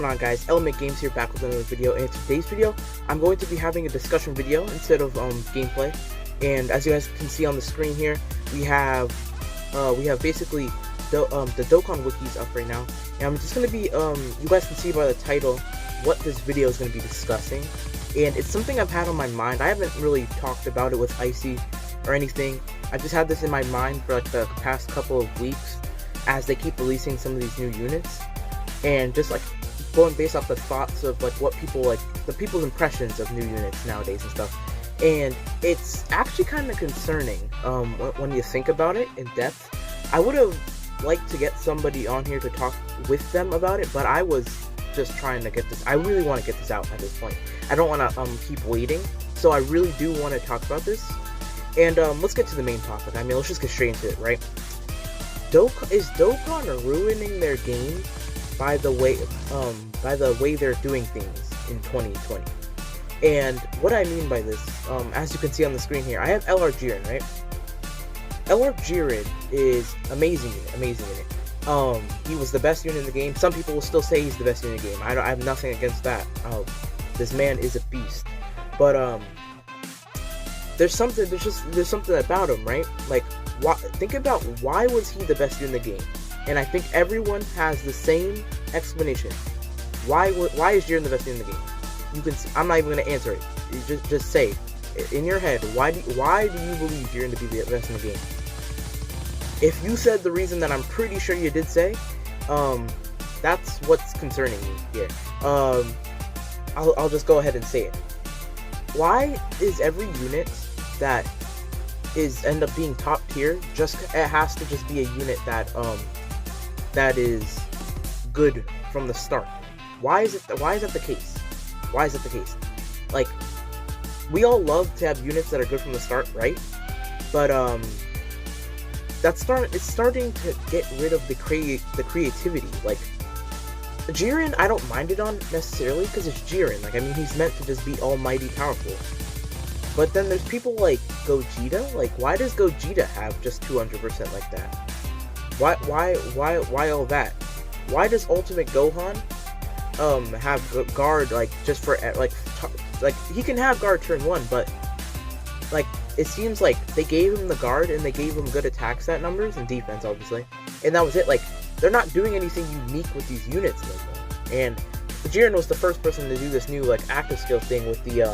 going on, guys? Element Games here, back with another video. And in today's video, I'm going to be having a discussion video instead of gameplay. And as you guys can see on the screen here, we have basically the Dokkan wikis up right now. And I'm just gonna be you guys can see by the title what this video is gonna be discussing. And it's something I've had on my mind. I haven't really talked about it with Icy or anything. I've just had this in my mind for like the past couple of weeks as they keep releasing some of these new units. And just like going based off the thoughts of like what people like, the people's impressions of new units nowadays and stuff. And it's actually kind of concerning when you think about it in depth. I would have liked to get somebody on here to talk with them about it, but I was just trying to get this. I really want to get this out at this point. I don't want to keep waiting, so I really do want to talk about this. And let's get to the main topic. I mean, let's just get straight into it, right? Is Dokkan ruining their game by the way they're doing things in 2020? And what I mean by this, as you can see on the screen here, I have LR Jiren, right? LR Jiren is amazing unit. He was the best unit in the game. Some people will still say he's the best unit in the game. I have nothing against that. This man is a beast. But there's something about him, right? Like, think about why was he the best unit in the game? And I think everyone has the same explanation. Why is Jiren the best unit in the game? You can. I'm not even gonna answer it. You just say in your head. Why do you believe Jiren to be the best in the game? If you said the reason that I'm pretty sure you did say, that's what's concerning me here. I'll just go ahead and say it. Why is every unit that end up being top tier it has to just be a unit that is good from the start? Why is that the case? Why is that the case? Like, we all love to have units that are good from the start, right? But it's starting to get rid of the creativity. Like, Jiren, I don't mind it on necessarily because it's Jiren. Like, I mean, he's meant to just be almighty powerful. But then there's people like Gogeta. Like, why does Gogeta have just 200% like that? Why all that? Why does Ultimate Gohan have guard like just for like he can have guard turn 1, but like it seems like they gave him the guard and they gave him good attack stat numbers and defense, obviously, and that was it. Like, they're not doing anything unique with these units anymore. And Jiren was the first person to do this new like active skill thing with the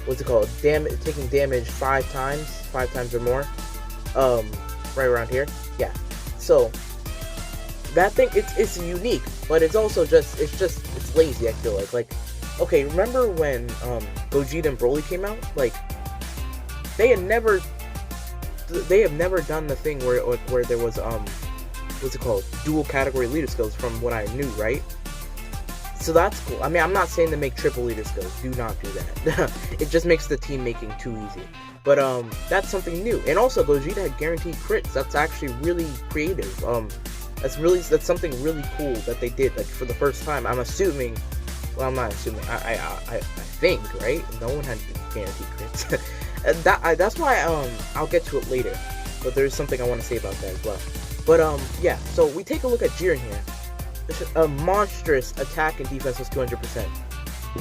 what's it called, taking damage 5 times or more, right around here. Yeah, so that thing, it's unique, but it's also it's lazy. I feel like okay, remember when Gogeta and Broly came out? Like, they have never done the thing where there was what's it called, dual category leader skills, from what I knew, right? So that's cool. I mean, I'm not saying to make triple leader skills. Do not do that. It just makes the team making too easy. But that's something new. And also, Gogeta had guaranteed crits. That's actually really creative. That's something really cool that they did, like, for the first time. I'm assuming. Well, I'm not assuming. I think, right? No one had guaranteed crits. And that's why I'll get to it later. But there's something I want to say about that as well. But yeah. So we take a look at Jiren here. A monstrous attack and defense was 200%.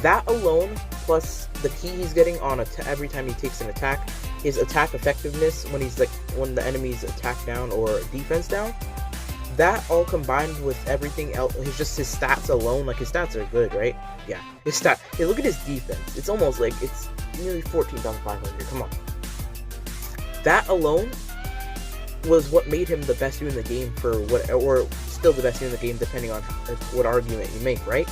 That alone, plus the key he's getting on every time he takes an attack, his attack effectiveness when the enemy's attack down or defense down, that all combined with everything else, his stats alone, like, his stats are good, right? Yeah, his stat. Hey, look at his defense. It's almost like it's nearly 14,500. Come on. That alone was what made him the best unit in the game for or still the best unit in the game, depending on what argument you make, right?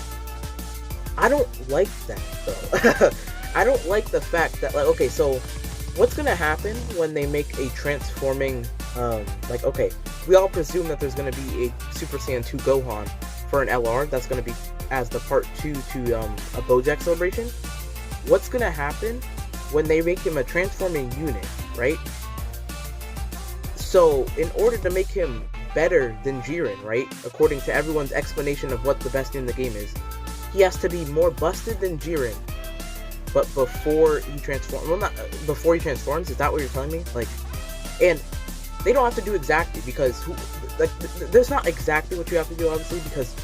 I don't like that, though. I don't like the fact that, like, okay, so what's gonna happen when they make a transforming, like, okay, we all presume that there's gonna be a Super Saiyan 2 Gohan for an LR. That's gonna be as the part 2 to a Bojack celebration. What's gonna happen when they make him a transforming unit, right? So, in order to make him better than Jiren, right, according to everyone's explanation of what the best unit in the game is, he has to be more busted than Jiren, but before he transforms. Well, not before he transforms. Is that what you're telling me? Like, and they don't have to do exactly, because there's not exactly what you have to do, obviously, because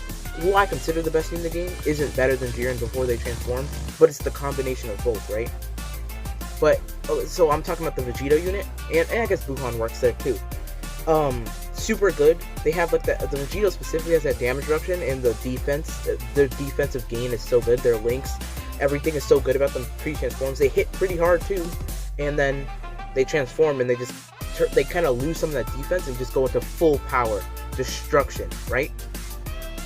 who I consider the best unit in the game isn't better than Jiren before they transform, but it's the combination of both, right? But, so I'm talking about the Vegito unit, and I guess Buhan works there too. Super good. They have like the Vegito specifically has that damage reduction, and the defense, their defensive gain is so good. Their links, everything is so good about them pre-transforms. They hit pretty hard too, and then they transform and they kind of lose some of that defense and just go into full power destruction, right?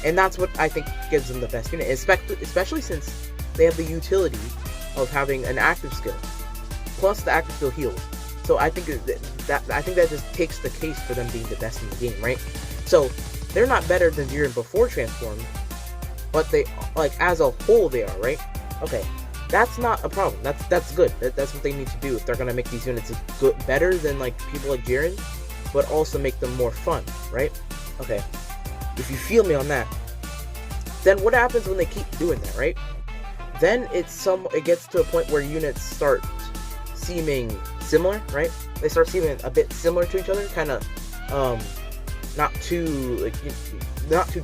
And that's what I think gives them the best unit, especially since they have the utility of having an active skill, plus the active skill heals. So I think that just takes the case for them being the best in the game, right? So they're not better than Jiren before transform, but they, like, as a whole they are, right? Okay, that's not a problem. That's good. That's what they need to do if they're gonna make these units good, better than like people like Jiren, but also make them more fun, right? Okay, if you feel me on that, then what happens when they keep doing that, right? Then it gets to a point where units start seeming similar, right? They start seeming a bit similar to each other, kind of not too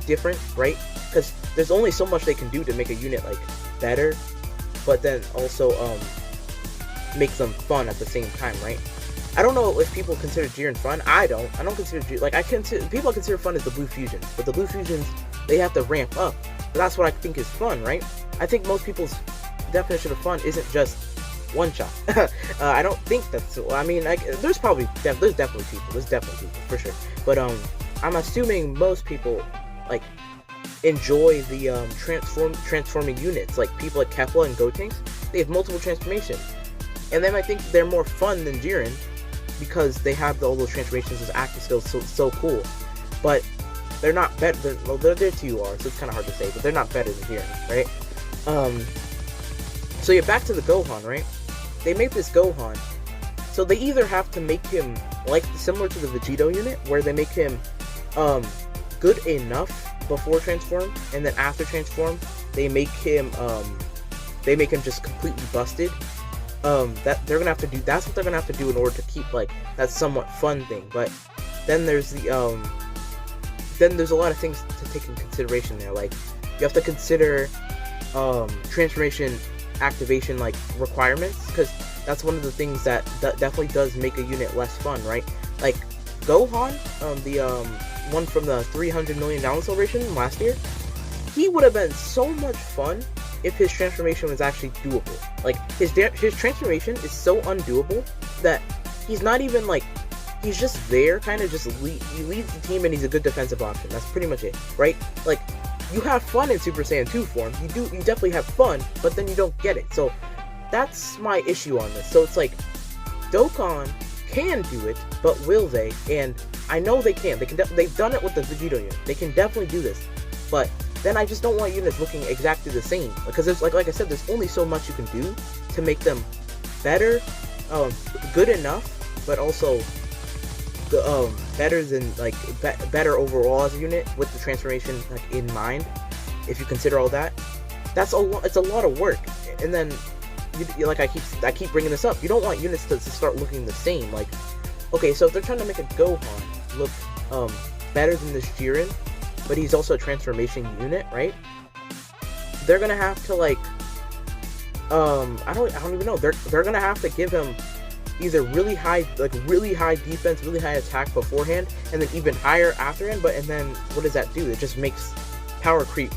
different, right? Because there's only so much they can do to make a unit like better, but then also make them fun at the same time, right? I don't know if people consider Jiren fun. I don't consider people consider fun as the blue fusions, but the blue fusions, they have to ramp up. But that's what I think is fun, right? I think most people's definition of fun isn't just one shot. I don't think that's. I mean, there's definitely people for sure. But I'm assuming most people like enjoy the transforming units, like people like Kefla and Gotenks. They have multiple transformations, and they might think they're more fun than Jiren because they have all those transformations as active skills. So cool, but they're not better. They're there to you are, so it's kind of hard to say, but they're not better than Jiren, right? So yeah, back to the Gohan, right? They make this Gohan, so they either have to make him like similar to the Vegito unit, where they make him good enough before transform, and then after transform, they make him just completely busted. That they're gonna have to do. That's what they're gonna have to do in order to keep like that somewhat fun thing. But then there's a lot of things to take in consideration there. Like you have to consider transformation activation like requirements, because that's one of the things that definitely does make a unit less fun, right? Like Gohan, the one from the 300 million download celebration last year, he would have been so much fun if his transformation was actually doable. Like his transformation is so undoable that he's not even like, he's just there, kind of just he leads the team, and he's a good defensive option. That's pretty much it, right? Like you have fun in Super Saiyan 2 form. You definitely have fun, but then you don't get it. So that's my issue on this. So it's like Dokkan can do it, but will they? And I know they can. They've done it with the Vegito unit. They can definitely do this. But then I just don't want units looking exactly the same, because there's like I said, there's only so much you can do to make them better, good enough, but also better than like better overall as a unit with the transformation like in mind. If you consider all that, it's a lot of work. And then like I keep bringing this up, you don't want units to start looking the same. Like, okay, so if they're trying to make a Gohan look better than this Jiren, but he's also a transformation unit, right? They're gonna have to like I don't even know. They're gonna have to give him either really high defense, really high attack beforehand, and then even higher afterhand. And then what does that do? It just makes power creep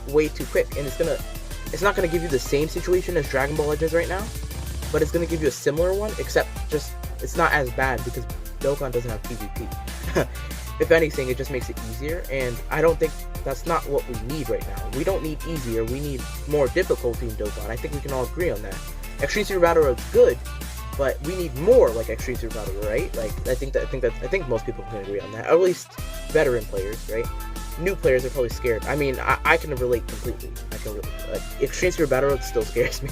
way too quick, and it's not gonna give you the same situation as Dragon Ball Legends right now, but it's gonna give you a similar one, except just it's not as bad because Dokkan doesn't have PvP. If anything, it just makes it easier, and I don't think that's not what we need right now. We don't need easier, we need more difficulty in Dokkan. I think we can all agree on that. Extreme Super Battle Road's good, but we need more like Extreme Super Battle Road, right? Like I think most people can agree on that. At least veteran players, right? New players are probably scared. I mean, I can relate completely. Extreme Super Battle Road still scares me.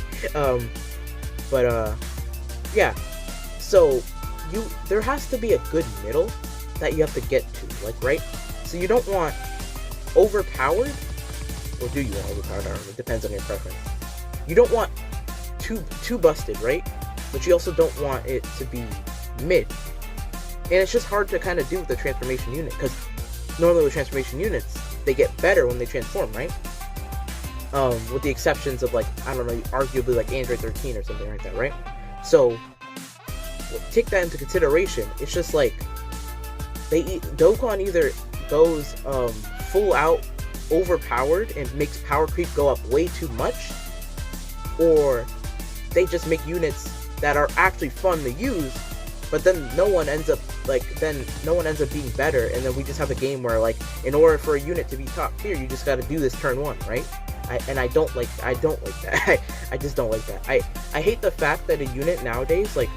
Yeah. So there has to be a good middle that you have to get to, like, right? So you don't want overpowered, or do you want overpowered? I don't know, it depends on your preference. You don't want too busted, right? But you also don't want it to be mid. And it's just hard to kind of do with the transformation unit, because normally with transformation units, they get better when they transform, right? With the exceptions of, like, I don't know, arguably like Android 13 or something like that, right? So take that into consideration. It's just like Dokkan either goes full out overpowered and makes power creep go up way too much, or they just make units that are actually fun to use, but then no one ends up being better, and then we just have a game where, like, in order for a unit to be top tier, you just got to do this turn one, right? I don't like that. I just don't like that. I hate the fact that a unit nowadays, like,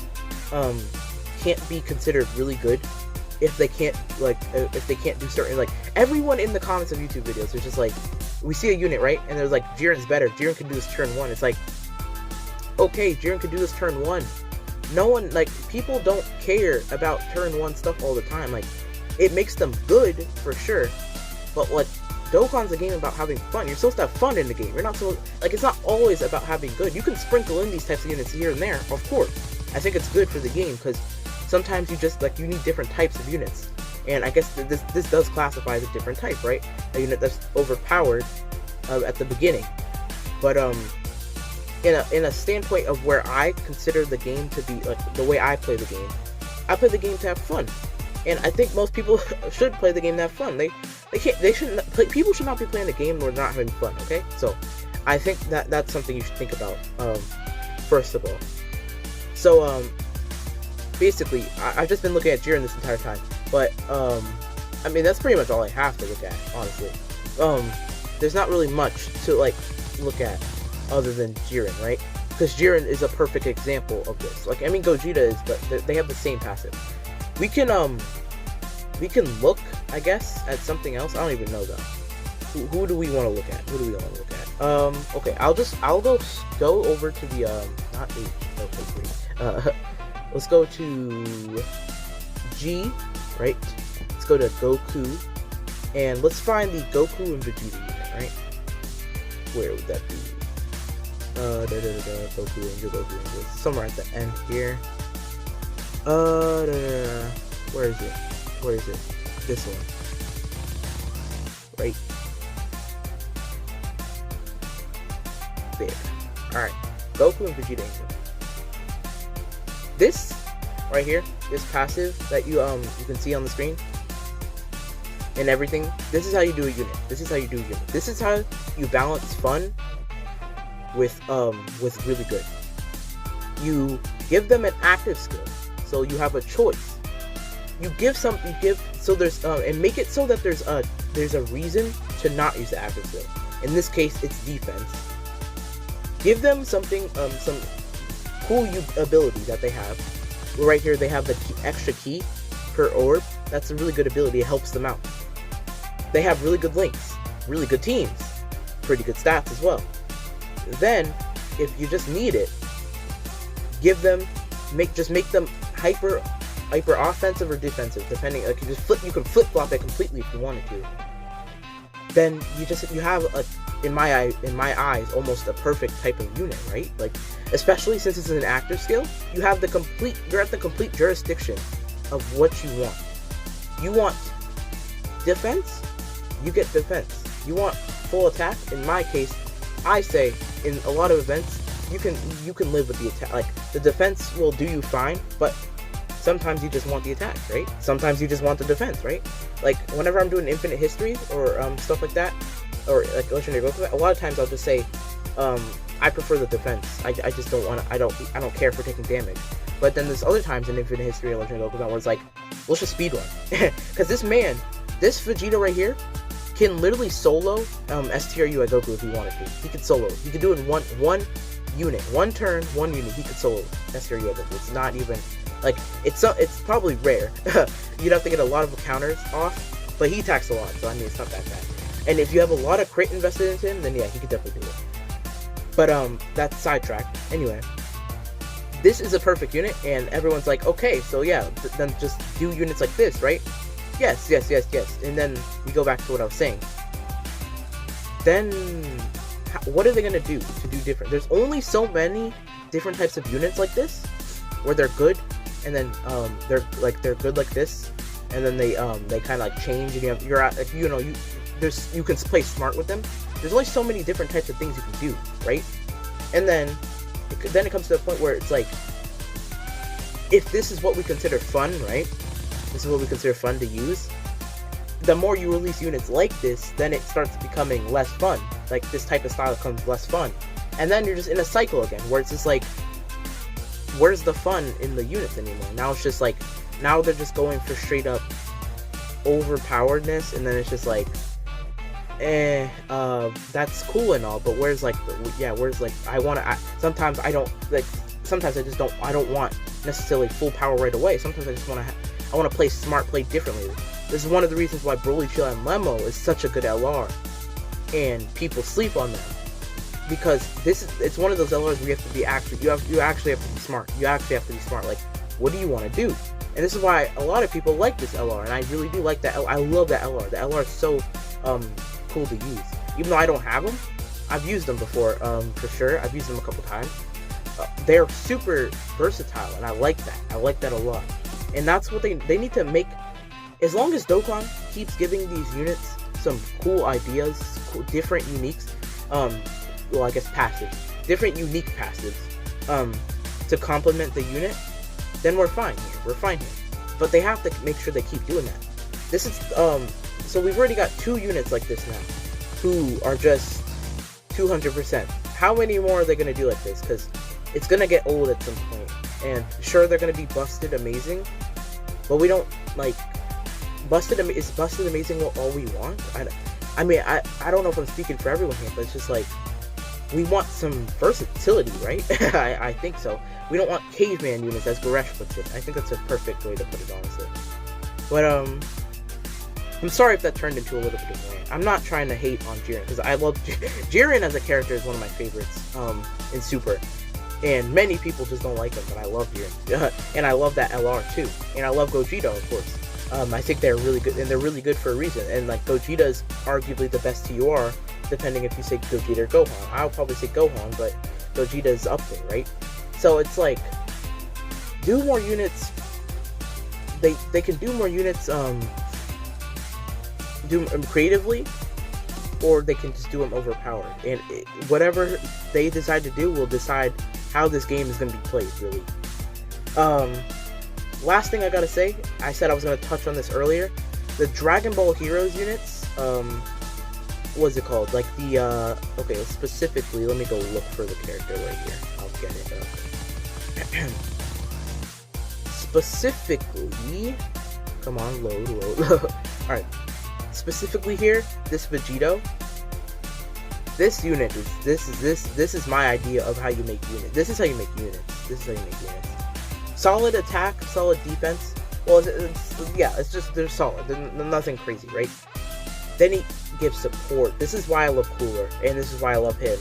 can't be considered really good if they can't do certain, like, everyone in the comments of YouTube videos is just like, we see a unit, right, and there's like, Jiren's better, Jiren can do this turn one. It's like, okay, Jiren can do this turn one. No one, like, people don't care about turn one stuff all the time. Like, it makes them good for sure, but, like, Dokkan's a game about having fun. You're supposed to have fun in the game. You're not supposed, like, it's not always about having good. You can sprinkle in these types of units here and there, of course. I think it's good for the game, because sometimes you just, like, you need different types of units. And I guess this does classify as a different type, right? A unit that's overpowered at the beginning. But in a standpoint of where I consider the game to be, like, the way I play the game to have fun. And I think most people should play the game to have fun. People should not be playing the game where they're not having fun, okay? So I think that's something you should think about, first of all. So basically, I've just been looking at Jiren this entire time, but I mean, that's pretty much all I have to look at, honestly. There's not really much to, like, look at other than Jiren, right? Because Jiren is a perfect example of this. Like, I mean, Gogeta is, but they have the same passive. We can look, I guess, at something else. I don't even know though. Who do we want to look at? Okay, I'll go over to the not H. Okay, let's go to G, right? Let's go to Goku, and let's find the Goku and Vegeta unit, right? Where would that be? Goku Ranger, somewhere at the end here. Where is it? This one. Right there. Alright. Goku and Vegeta Angel. This right here, this passive that you can see on the screen and everything, this is how you do a unit. This is how you balance fun with really good. You give them an active skill, so you have a choice. So there's and make it so that there's a reason to not use the active skill. In this case, it's defense. Give them something, some cool ability that they have. Right here, they have the extra key per orb. That's a really good ability. It helps them out. They have really good links, really good teams, pretty good stats as well. Then, if you just need it, make them hyper offensive or defensive, depending. Like, you can flip flop it completely if you wanted to. Then you have in my eyes, almost a perfect type of unit, right? Like, especially since it's an active skill, you're at the complete jurisdiction of what you want. You want defense, you get defense. You want full attack. In my case, I say in a lot of events, you can live with the attack. Like, the defense will do you fine, but sometimes you just want the attack, right? Sometimes you just want the defense, right? Like, whenever I'm doing infinite history or stuff like that, or like legendary Goku, a lot of times I'll just say, I prefer the defense. I just don't want to. I don't care for taking damage. But then there's other times in infinite history or legendary Goku where it's like, let's just speedrun, because this Vegeta right here can literally solo STRU at Goku if he wanted to. He could solo. He could do it in one unit, one turn, one unit. He could solo STRU at Goku. It's not even like it's probably rare. You'd have to get a lot of counters off, but he attacks a lot, so I mean it's not that bad. And if you have a lot of crit invested into him, then yeah, he could definitely do it. But that's sidetracked. Anyway, this is a perfect unit, and everyone's like, okay, so yeah, then just do units like this, right? Yes. And then we go back to what I was saying. Then, what are they gonna do to do different? There's only so many different types of units like this, where they're good, and then they're good like this, and then they kind of like change, and you can play smart with them. There's only so many different types of things you can do, right? And then it comes to the point where it's like, if this is what we consider fun, right? This is what we consider fun to use. The more you release units like this, then it starts becoming less fun. Like, this type of style becomes less fun. And then you're just in a cycle again, where it's just like, where's the fun in the units anymore? Now it's just like, now they're just going for straight up overpoweredness, and then it's just like, that's cool and all, but where's like, sometimes I don't want necessarily full power right away. Sometimes I just want to play smart, play differently. This is one of the reasons why Broly, Chill, and Lemmo is such a good LR, and people sleep on them, because it's one of those LRs where you have to be you actually have to be smart. You actually have to be smart. Like, what do you want to do? And this is why a lot of people like this LR, and I really do like that. I love that LR. The LR is so cool to use. Even though I don't have them, I've used them before, for sure. I've used them a couple times. They're super versatile, and I like that. I like that a lot. And that's what they need to make. As long as Dokkan keeps giving these units some cool ideas, different uniques, well, I guess passives, different unique passives, to complement the unit, then we're fine here. We're fine here. But they have to make sure they keep doing that. This is, so we've already got 2 units like this now, who are just 200%. How many more are they going to do like this? Because it's going to get old at some point. And sure, they're going to be busted amazing, but we don't, like, is busted amazing all we want? I mean, I don't know if I'm speaking for everyone here, but it's just like, we want some versatility, right? I think so. We don't want caveman units, as Goresh puts it. I think that's a perfect way to put it, honestly. But, I'm sorry if that turned into a little bit of a rant. I'm not trying to hate on Jiren, because I love Jiren as a character is one of my favorites, in Super. And many people just don't like him, but I love Jiren. And I love that LR, too. And I love Gogeta, of course. I think they're really good, and they're really good for a reason. And, like, Gogeta's arguably the best TUR, depending if you say Gogeta or Gohan. I'll probably say Gohan, but Gogeta's up there, right? So it's like, do more units. They can do more units, do them creatively, or they can just do them overpowered. And whatever they decide to do will decide how this game is going to be played, really. Last thing I gotta say, I said I was going to touch on this earlier. The Dragon Ball Heroes units, what's it called? Like the, okay, specifically, let me go look for the character right here. I'll get it up. Specifically, come on, load. Alright, specifically here, this Vegito. This unit is, this is my idea of how you make units. This is how you make units. Solid attack, solid defense. Well, it's just, they're solid. They're nothing crazy, right? Then he gives support. This is why I love Cooler, and this is why I love him.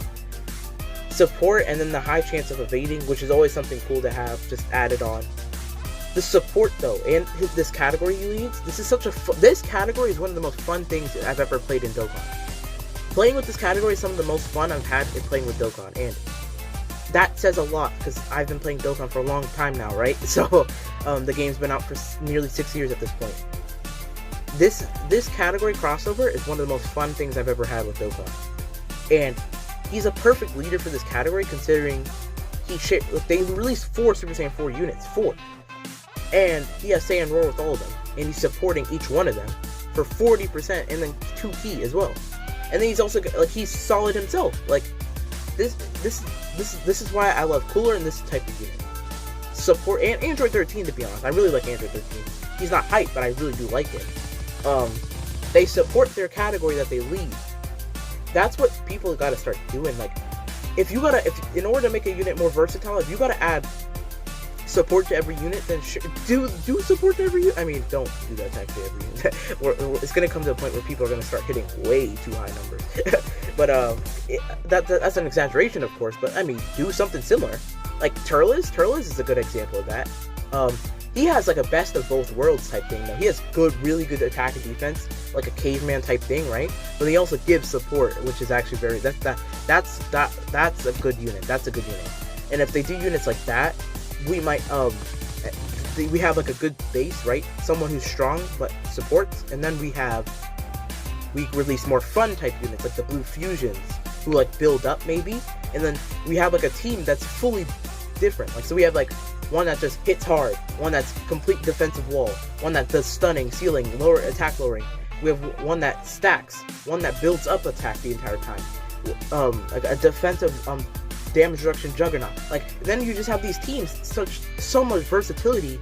Support, and then the high chance of evading, which is always something cool to have, just added on. The support, though, and this category he leads, this category is one of the most fun things I've ever played in Dokkan. Playing with this category is some of the most fun I've had in playing with Dokkan, and that says a lot, because I've been playing Dokkan for a long time now, right? So, the game's been out for nearly 6 years at this point. This category crossover is one of the most fun things I've ever had with Dokkan. And he's a perfect leader for this category, considering they released 4 Super Saiyan 4 units, 4. And he has Saiyan Roar with all of them, and he's supporting each one of them for 40%, and then 2 key as well. And then he's also, like, he's solid himself. Like, this is why I love Cooler and this type of unit. Support, and Android 13, to be honest. I really like Android 13. He's not hype, but I really do like him. They support their category that they lead. That's what people gotta start doing. Like, in order to make a unit more versatile, if you gotta add support to every unit, then do support to every unit. I mean, don't do that to actually every unit. It's gonna come to a point where people are gonna start hitting way too high numbers. But that's an exaggeration, of course. But I mean, do something similar. Like Turles is a good example of that. He has like a best of both worlds type thing, though. He has really good attack and defense, like a caveman type thing, right? But he also gives support, which is actually that's a good unit. That's a good unit. And if they do units like that, we might we have like a good base, right? Someone who's strong but supports, and then we have we release more fun type units, like the blue fusions, who like build up maybe, and then we have like a team that's fully different. Like, so we have like one that just hits hard, one that's complete defensive wall, one that does stunning, sealing, lower attack lowering. We have one that stacks, one that builds up attack the entire time, like a defensive damage reduction juggernaut. Like, then you just have these teams, so much versatility.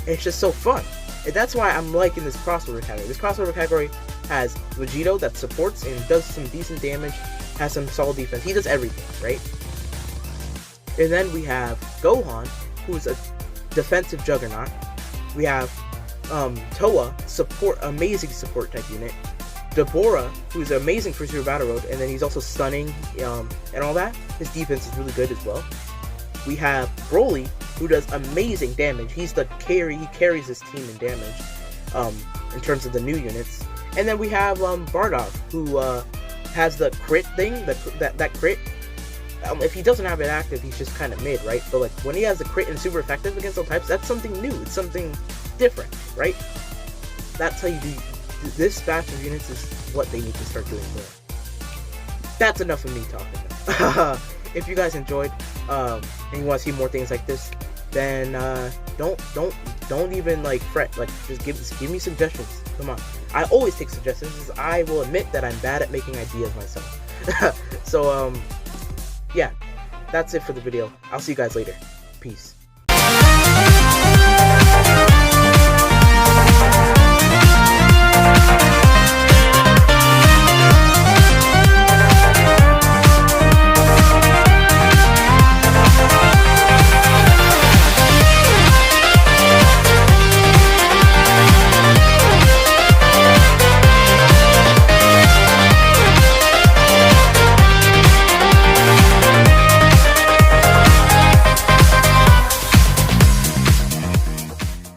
It's just so fun, and that's why I'm liking this crossover category. This crossover category has Vegito that supports and does some decent damage, has some solid defense. He does everything, right? And then we have Gohan, who is a defensive juggernaut. We have Toa, amazing support type unit. Deborah, who's amazing for Super Battle Road, and then he's also stunning and all that. His defense is really good as well. We have Broly, who does amazing damage. He's the carry. He carries his team in damage in terms of the new units. And then we have Bardock, who has the crit thing, that crit. If he doesn't have it active, he's just kind of mid, right? But like when he has the crit and super effective against all types, that's something new. It's something different, right? That's how you do. This batch of units is what they need to start doing more. That's enough of me talking. If you guys enjoyed and you want to see more things like this, then don't even like fret. Like, just give me suggestions. Come on, I always take suggestions, because I will admit that I'm bad at making ideas myself. So yeah, that's it for the video. I'll see you guys later. Peace.